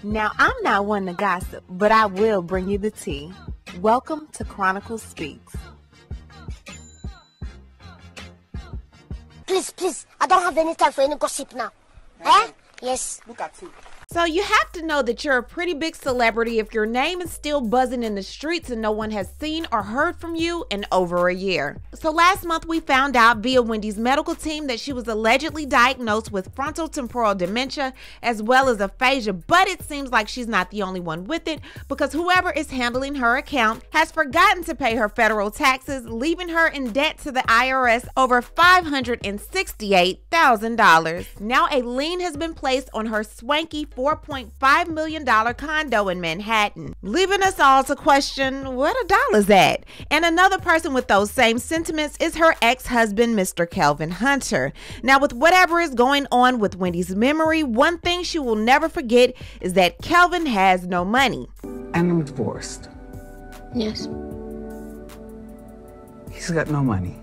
Now, I'm not one to gossip, but I will bring you the tea. Welcome to Chronicle Speaks. Please, I don't have any time for any gossip now. Eh? Yes. Look at you. So you have to know that you're a pretty big celebrity if your name is still buzzing in the streets and no one has seen or heard from you in over a year. So last month we found out via Wendy's medical team that she was allegedly diagnosed with frontotemporal dementia as well as aphasia, but it seems like she's not the only one with it because whoever is handling her account has forgotten to pay her federal taxes, leaving her in debt to the IRS over $568,000. Now a lien has been placed on her swanky $4.5 million condo in Manhattan, leaving us all to question where the dollar's at. And another person with those same sentiments is her ex-husband, Mr. Kelvin Hunter. Now, with whatever is going on with Wendy's memory, one thing she will never forget is that Kelvin has no money. And I'm divorced. Yes. He's got no money.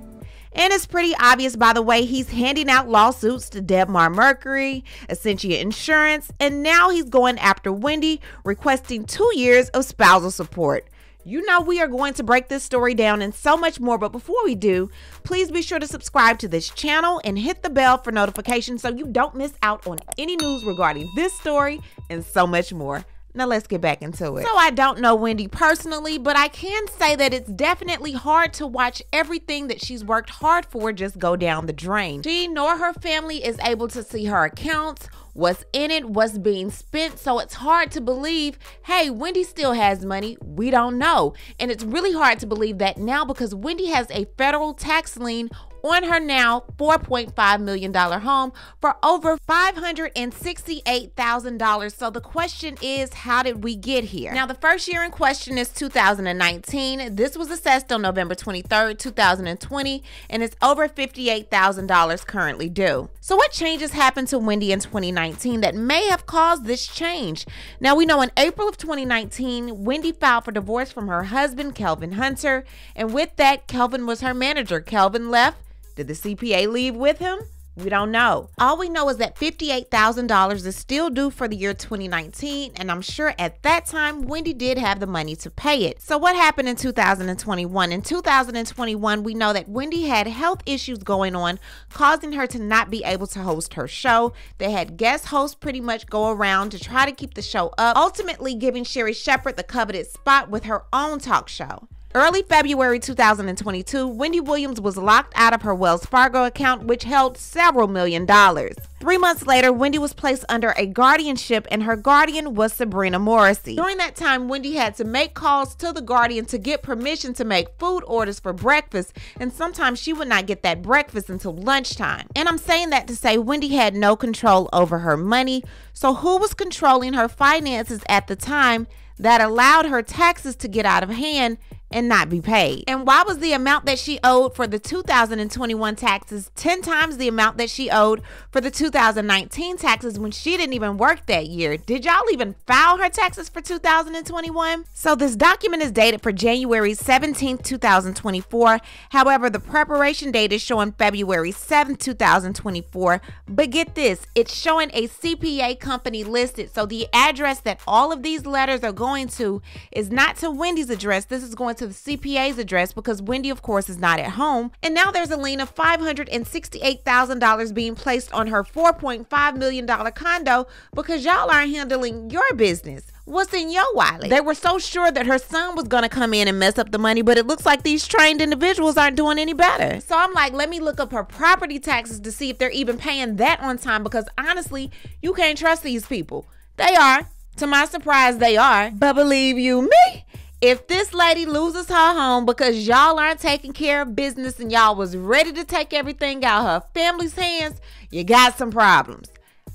And it's pretty obvious by the way he's handing out lawsuits to debar-mercury, Essentia Insurance, and now he's going after Wendy, requesting 2 years of spousal support. You know we are going to break this story down and so much more, but before we do, please be sure to subscribe to this channel and hit the bell for notifications so you don't miss out on any news regarding this story and so much more. Now let's get back into it. So I don't know Wendy personally, but I can say that it's definitely hard to watch everything that she's worked hard for just go down the drain. She nor her family is able to see her accounts, what's in it, what's being spent, so it's hard to believe, hey, Wendy still has money. We don't know. And it's really hard to believe that now because Wendy has a federal tax lien on her now $4.5 million home for over $568,000. So the question is, how did we get here? Now, the first year in question is 2019. This was assessed on November 23rd, 2020, and it's over $58,000 currently due. So what changes happened to Wendy in 2019 that may have caused this change? Now, we know in April of 2019, Wendy filed for divorce from her husband, Kelvin Hunter, and with that, Kelvin was her manager. Kelvin left. Did the CPA leave with him? We don't know. All we know is that $58,000 is still due for the year 2019, and I'm sure at that time, Wendy did have the money to pay it. So what happened in 2021? In 2021, we know that Wendy had health issues going on, causing her to not be able to host her show. They had guest hosts pretty much go around to try to keep the show up, ultimately giving Sherri Shepherd the coveted spot with her own talk show. Early February 2022, Wendy Williams was locked out of her Wells Fargo account, which held several $millions. 3 months later, Wendy was placed under a guardianship, and her guardian was Sabrina Morrissey. During that time, Wendy had to make calls to the guardian to get permission to make food orders for breakfast, and sometimes she would not get that breakfast until lunchtime. And I'm saying that to say Wendy had no control over her money. So who was controlling her finances at the time that allowed her taxes to get out of hand and not be paid? And why was the amount that she owed for the 2021 taxes 10 times the amount that she owed for the 2019 taxes when she didn't even work that year? Did y'all even file her taxes for 2021? So this document is dated for January 17th, 2024. However, the preparation date is showing February 7th, 2024. But get this, it's showing a CPA company listed. So the address that all of these letters are going to is not to Wendy's address. This is going to the CPA's address because Wendy, of course, is not at home. And now there's a lien of $568,000 being placed on her $4.5 million condo because y'all aren't handling your business. What's in your wallet? They were so sure that her son was going to come in and mess up the money, but it looks like these trained individuals aren't doing any better. So I'm like, let me look up her property taxes to see if they're even paying that on time because honestly, you can't trust these people. They are. To my surprise, they are. But believe you me, if this lady loses her home because y'all aren't taking care of business and y'all was ready to take everything out her family's hands, you got some problems.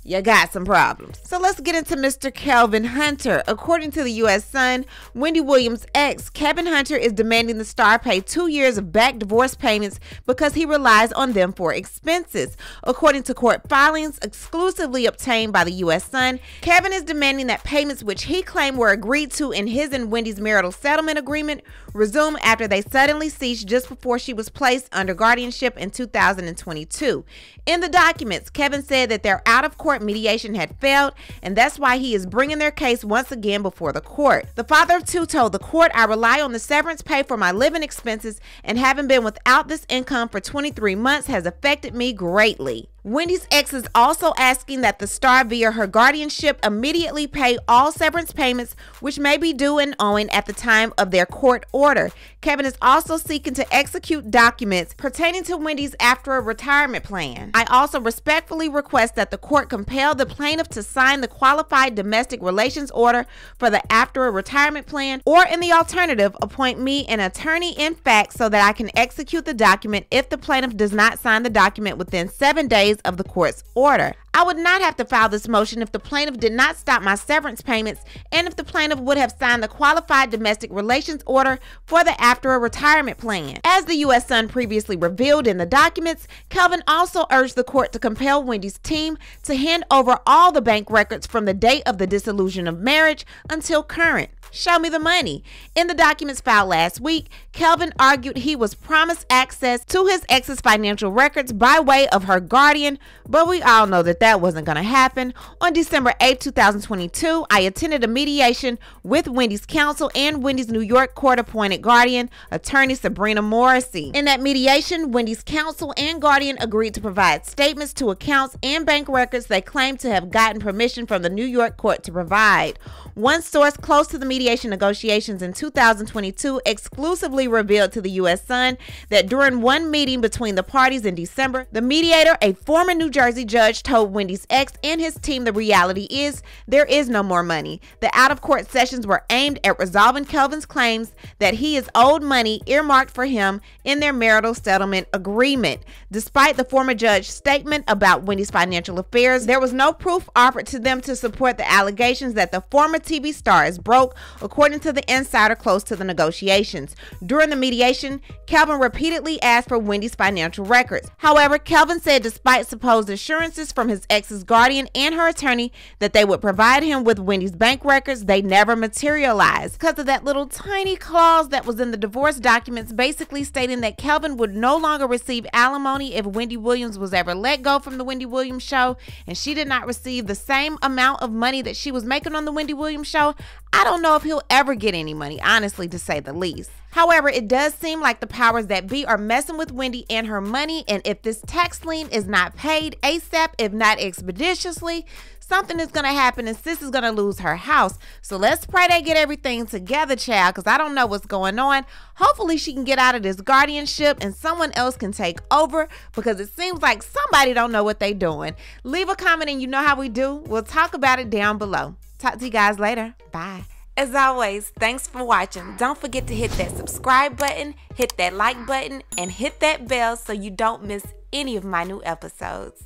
You got some problems. So let's get into Mr. Kelvin Hunter. According to the U.S. Sun, Wendy Williams' ex, Kevin Hunter, is demanding the star pay 2 years of back divorce payments because he relies on them for expenses. According to court filings exclusively obtained by the U.S. Sun, Kevin is demanding that payments which he claimed were agreed to in his and Wendy's marital settlement agreement resume after they suddenly ceased just before she was placed under guardianship in 2022. In the documents, Kevin said that their out-of-court court mediation had failed, and that's why he is bringing their case once again before the court. The father of two told the court, "I rely on the severance pay for my living expenses, and having been without this income for 23 months has affected me greatly." Wendy's ex is also asking that the star via her guardianship immediately pay all severance payments which may be due and owing at the time of their court order. Kevin is also seeking to execute documents pertaining to Wendy's after a retirement plan. "I also respectfully request that the court compel the plaintiff to sign the qualified domestic relations order for the after a retirement plan, or in the alternative, appoint me an attorney in fact so that I can execute the document if the plaintiff does not sign the document within 7 days of the court's order. I would not have to file this motion if the plaintiff did not stop my severance payments and if the plaintiff would have signed the qualified domestic relations order for the after a retirement plan." As the U.S. Sun previously revealed in the documents, Kelvin also urged the court to compel Wendy's team to hand over all the bank records from the date of the dissolution of marriage until current. "Show me the money." In the documents filed last week, Kelvin argued he was promised access to his ex's financial records by way of her guardian, but we all know that that wasn't going to happen. On December 8, 2022, I attended a mediation with Wendy's counsel and Wendy's New York court-appointed guardian, attorney Sabrina Morrissey. In that mediation, Wendy's counsel and guardian agreed to provide statements to accounts and bank records they claimed to have gotten permission from the New York court to provide. One source close to the mediation negotiations in 2022 exclusively revealed to the U.S. Sun that during one meeting between the parties in December, the mediator, a former New Jersey judge, told Wendy's ex and his team the reality is there is no more money. The out-of-court sessions were aimed at resolving Kelvin's claims that he is owed money earmarked for him in their marital settlement agreement. Despite the former judge's statement about Wendy's financial affairs, there was no proof offered to them to support the allegations that the former TV star is broke, according to the insider close to the negotiations. During the mediation, Kelvin repeatedly asked for Wendy's financial records. However, Kelvin said despite supposed assurances from his ex's guardian and her attorney that they would provide him with Wendy's bank records, they never materialized because of that little tiny clause that was in the divorce documents basically stating that Kelvin would no longer receive alimony if Wendy Williams was ever let go from the Wendy Williams show and she did not receive the same amount of money that she was making on the Wendy Williams show. I don't know if he'll ever get any money, honestly, to say the least. However, it does seem like the powers that be are messing with Wendy and her money, and if this tax lien is not paid ASAP, if not expeditiously, something is going to happen and sis is going to lose her house. So let's pray they get everything together, child, because I don't know what's going on. Hopefully she can get out of this guardianship and someone else can take over, because it seems like somebody don't know what they're doing. Leave a comment and you know how we do. We'll talk about it down below. Talk to you guys later. Bye. As always, thanks for watching. Don't forget to hit that subscribe button, hit that like button, and hit that bell so you don't miss any of my new episodes.